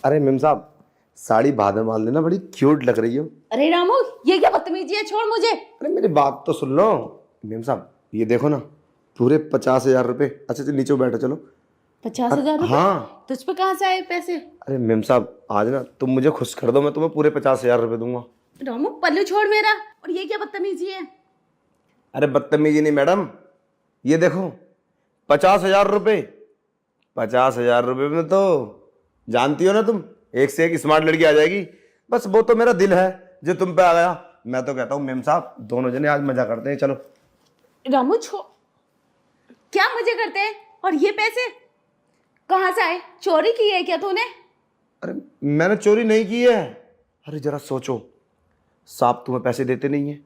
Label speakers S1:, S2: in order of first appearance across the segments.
S1: अरे मेम साहब, साड़ी बाद में बांध लेना, बड़ी क्यूट लग रही हो।
S2: अरे रामू, ये क्या बदतमीजी है, छोड़ मुझे।
S1: अरे मेरी बात तो सुन लो। मेम साहब ये देखो ना, पूरे 50,000 रुपये। अच्छा चलो नीचे बैठो चलो।
S2: 50,000 रुपए?
S1: हाँ।
S2: तुझ पे कहाँ से आए पैसे?
S1: अरे मेम साहब आज ना तुम मुझे खुश कर दो, मैं तुम्हें पूरे 50,000 रुपये दूंगा।
S2: रामू पल्लू छोड़ मेरा। और ये क्या बदतमीजी है?
S1: अरे बदतमीजी नहीं मैडम, ये देखो 50,000 रुपये। 50,000 रुपये में तो जानती हो ना तुम, एक से एक स्मार्ट लड़की आ जाएगी। बस वो तो मेरा दिल है जो तुम पे आ गया। मैं तो कहता हूँ मेम साहब दोनों जने आज मजा करते हैं, चलो।
S2: रामू छोड़। क्या मजे करते हैं? और ये पैसे कहाँ से आए? चोरी की है क्या तूने?
S1: अरे मैंने चोरी नहीं की है। अरे जरा सोचो, साहब तुम्हें पैसे देते नहीं है?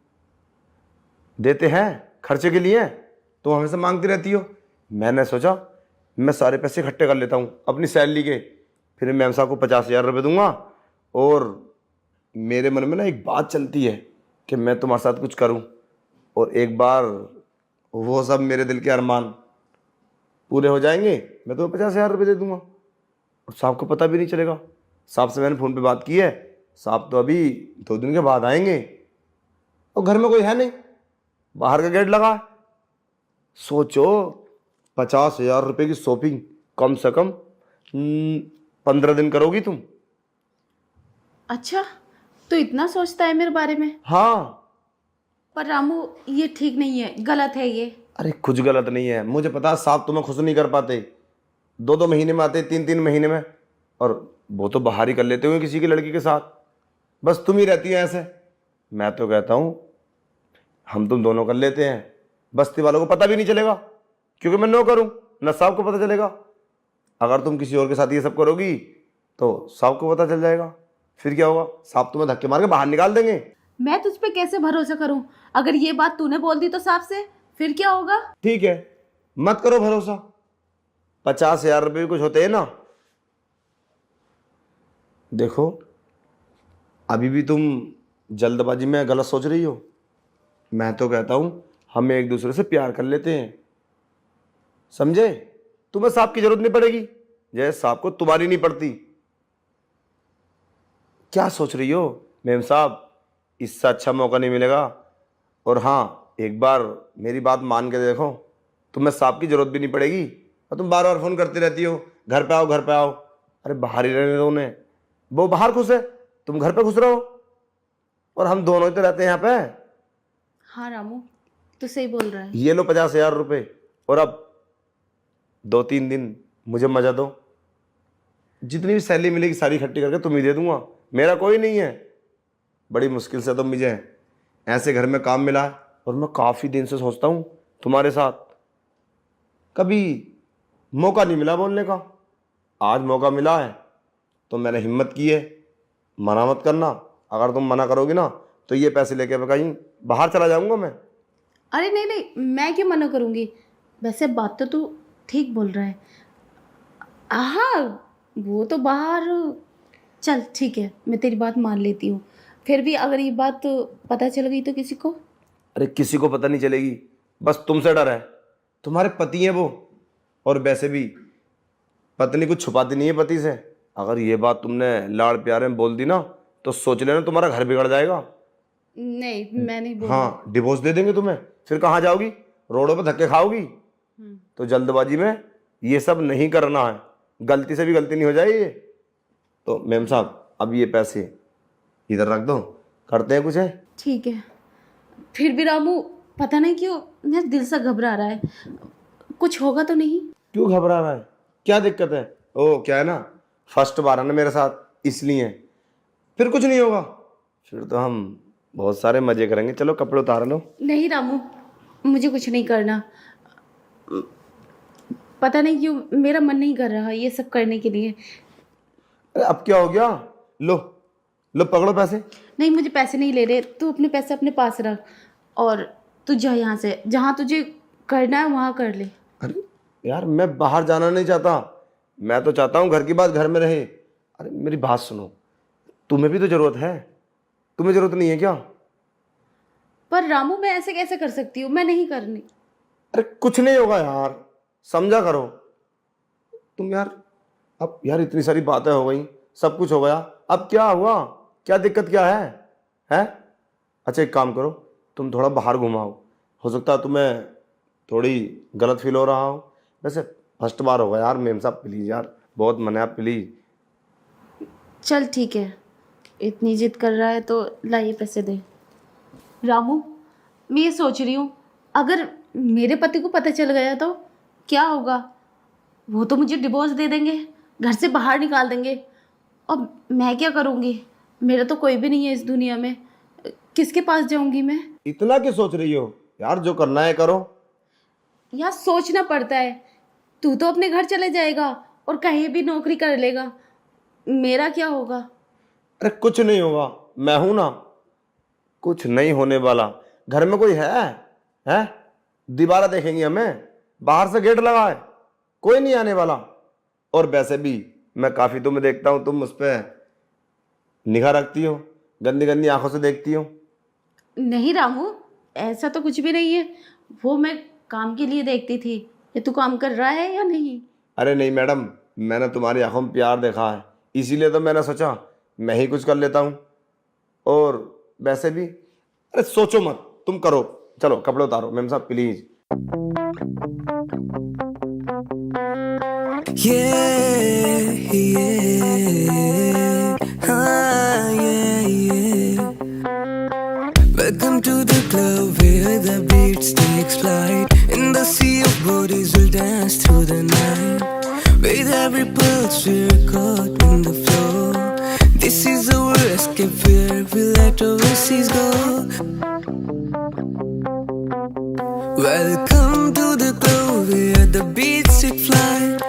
S1: देते हैं खर्चे के लिए, तो हमेशा मांगती रहती हो। मैंने सोचा मैं सारे पैसे इकट्ठे कर लेता हूँ अपनी सैलरी के, फिर मैम साहब को 50,000 रुपये दूंगा। और मेरे मन में ना एक बात चलती है कि मैं तुम्हारे साथ कुछ करूँ, और एक बार वो सब मेरे दिल के अरमान पूरे हो जाएंगे, मैं तुम्हें 50,000 रुपये दे दूंगा और साहब को पता भी नहीं चलेगा। साहब से मैंने फ़ोन पे बात की है, साहब तो अभी 2 दिन के बाद आएंगे, और घर में कोई है नहीं, बाहर का गेट लगा है। सोचो 50,000 रुपये की शॉपिंग कम से कम 15 दिन करोगी तुम।
S2: अच्छा, तू इतना सोचता है मेरे बारे में?
S1: हाँ।
S2: पर रामू ये ठीक नहीं है, गलत है ये।
S1: अरे कुछ गलत नहीं है, मुझे पता है साहब तुम्हें खुश नहीं कर पाते। 2-2 महीने में आते, 3-3 महीने में, और वो तो बाहर ही कर लेते हुए किसी की लड़की के साथ। बस तुम ही रहती है ऐसे। मैं तो कहता हूँ हम तुम दोनों कर लेते हैं, बस्ती वालों को पता भी नहीं चलेगा, क्योंकि मैं नो करूँ न साहब को पता चलेगा। अगर तुम किसी और के साथ ये सब करोगी तो साहब को पता चल जाएगा, फिर क्या होगा? साहब तुम्हें धक्के मार के बाहर निकाल देंगे।
S2: मैं तुझ पे कैसे भरोसा करूं? अगर ये बात तूने बोल दी तो साहब से, फिर क्या होगा?
S1: ठीक है, मत करो भरोसा। 50,000 रुपये भी कुछ होते हैं ना। देखो अभी भी तुम जल्दबाजी में गलत सोच रही हो। मैं तो कहता हूं हम एक दूसरे से प्यार कर लेते हैं, समझे? तुम्हें साहब की जरूरत नहीं पड़ेगी, जैसे साहब को तुम्हारी नहीं पड़ती। क्या सोच रही हो मेम साहब? इससे अच्छा मौका नहीं मिलेगा। और हाँ, एक बार मेरी बात मान के देखो, तुम्हें साहब की जरूरत भी नहीं पड़ेगी, और तुम बार बार फोन करती रहती हो घर पे आओ घर पे आओ। अरे बाहर ही रहने दो उन्हें, वो बाहर खुश है, तुम घर पे खुश रहो, और हम दोनों ही तो रहते हैं यहाँ पे।
S2: हाँ रामू, तू सही बोल रहा है।
S1: ये लो 50,000 रुपये, और अब 2-3 दिन मुझे मजा दो। जितनी भी सैलरी मिलेगी सारी इकट्ठी करके तुम्हें दे दूंगा, मेरा कोई नहीं है। बड़ी मुश्किल से तो मुझे ऐसे घर में काम मिला है, और मैं काफ़ी दिन से सोचता हूँ तुम्हारे साथ, कभी मौका नहीं मिला बोलने का। आज मौका मिला है तो मैंने हिम्मत की है। मना मत करना, अगर तुम मना करोगी ना तो ये पैसे लेके मैं कहीं बाहर चला जाऊंगा मैं।
S2: अरे नहीं नहीं, मैं क्यों मना करूँगी? वैसे बात तो तू ठीक बोल रहा है। हाँ, वो तो बाहर। चल ठीक है, मैं तेरी बात मान लेती हूँ। फिर भी अगर ये बात पता चल गई तो किसी को?
S1: अरे किसी को पता नहीं चलेगी, बस तुमसे डर है। तुम्हारे पति हैं वो, और वैसे भी पत्नी कुछ छुपाती नहीं है पति से। अगर ये बात तुमने लाड़ प्यार में बोल दी ना तो सोच लेना तुम्हारा घर बिगड़ जाएगा।
S2: नहीं, मैं नहीं बोल।
S1: हाँ, डिवोर्स दे देंगे तुम्हें, फिर कहाँ जाओगी? रोडों पे धक्के खाओगी। तो जल्दबाजी में ये सब नहीं करना है, गलती से भी गलती नहीं हो जाए ये। तो मैम साहब अब ये पैसे इधर रख दो, करते हैं कुछ है।
S2: ठीक है। फिर भी रामू, पता नहीं क्यों मेरा दिल सा घबरा रहा है। कुछ होगा तो नहीं?
S1: क्यों घबरा रहा है? क्या दिक्कत है? ओ क्या है ना, फर्स्ट बार है ना मेरे साथ, इसलिए। फिर कुछ नहीं होगा, फिर तो हम बहुत सारे मजे करेंगे। चलो कपड़े उतार लो।
S2: नहीं रामू, मुझे कुछ नहीं करना। पता नहीं क्यों मेरा मन नहीं कर रहा ये सब करने के लिए।
S1: अरे अब क्या हो गया? लो लो पकड़ो पैसे।
S2: नहीं, मुझे पैसे नहीं ले रहे। तू अपने पैसे अपने पास रख, और तू जा यहाँ से। जहाँ तुझे करना है वहाँ कर ले।
S1: अरे यार मैं बाहर जाना नहीं चाहता, मैं तो चाहता हूँ घर की बात घर में रहे। अरे मेरी बात सुनो, तुम्हें भी तो जरूरत है, तुम्हें जरूरत नहीं है क्या?
S2: पर रामू, मैं ऐसे कैसे कर सकती हूँ? मैं नहीं करनी।
S1: अरे कुछ नहीं होगा यार, समझा करो तुम यार। अब यार इतनी सारी बातें हो गई, सब कुछ हो गया, अब क्या हुआ, क्या दिक्कत क्या है? हैं? अच्छा एक काम करो, तुम थोड़ा बाहर घुमाओ, हो सकता है तुम्हें थोड़ी गलत फील हो रहा हो। वैसे फर्स्ट बार होगा यार मेम साहब, प्लीज़ यार, बहुत मन है आप, प्लीज़।
S2: चल ठीक है, इतनी जिद कर रहा है तो लाइए पैसे दे। रामू, मैं ये सोच रही हूँ, अगर मेरे पति को पता चल गया तो क्या होगा? वो तो मुझे डिवोर्स दे देंगे, घर से बाहर निकाल देंगे। अब मैं क्या करूँगी? मेरा तो कोई भी नहीं है इस दुनिया में, किसके पास जाऊँगी मैं?
S1: इतना क्यों सोच रही हो यार, जो करना है करो।
S2: यार सोचना पड़ता है। तू तो अपने घर चले जाएगा और कहीं भी नौकरी कर लेगा, मेरा क्या होगा?
S1: अरे कुछ नहीं होगा, मैं हूं ना, कुछ नहीं होने वाला। घर में कोई है? दीवारा देखेंगी हमें, बाहर से गेट लगा है, कोई नहीं आने वाला। और वैसे भी मैं काफी तुम्हें देखता हूं, तुम उस पर निगाह रखती हो, गंदी गंदी आंखों से देखती हो।
S2: नहीं रामू, ऐसा तो कुछ भी नहीं है, वो मैं काम के लिए देखती थी। ये तू काम कर रहा है या नहीं?
S1: अरे नहीं मैडम, मैंने तुम्हारी आंखों में प्यार देखा है, इसीलिए तो मैंने सोचा मैं ही कुछ कर लेता हूँ। और वैसे भी अरे सोचो मत, तुम करो। चलो कपड़े उतारो मैम साहब please.
S3: Welcome to the club where the beats takes flight, and the sea of bodies will dance through the night. With every pulse we're caught in the flow. This is our escape where we let overseas go. Welcome to the club where the beats take flight,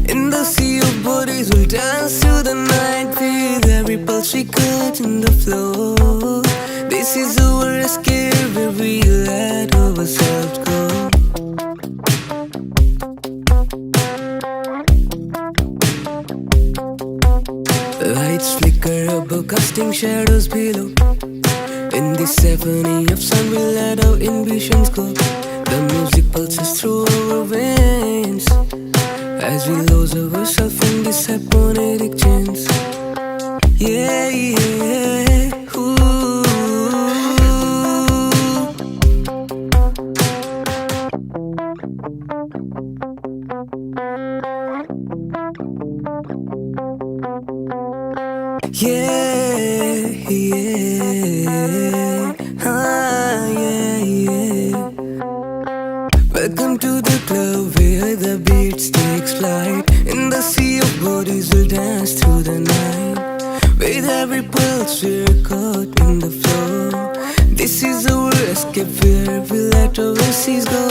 S3: in the sea of bodies we'll dance through the night. With every pulse we caught in the flow. This is our escape where we let ourselves go. Lights flicker above, casting shadows below. In this symphony of sound, we let our ambitions go. The music pulses through our veins as we lose ourselves in this hypnotic trance. Yeah, yeah, ooh. Yeah, yeah, yeah, yeah. Welcome to the club where the beats takes flight, in the sea of bodies we'll dance through the night. With every pulse we're caught in the flow. This is our escape where we let our seas go.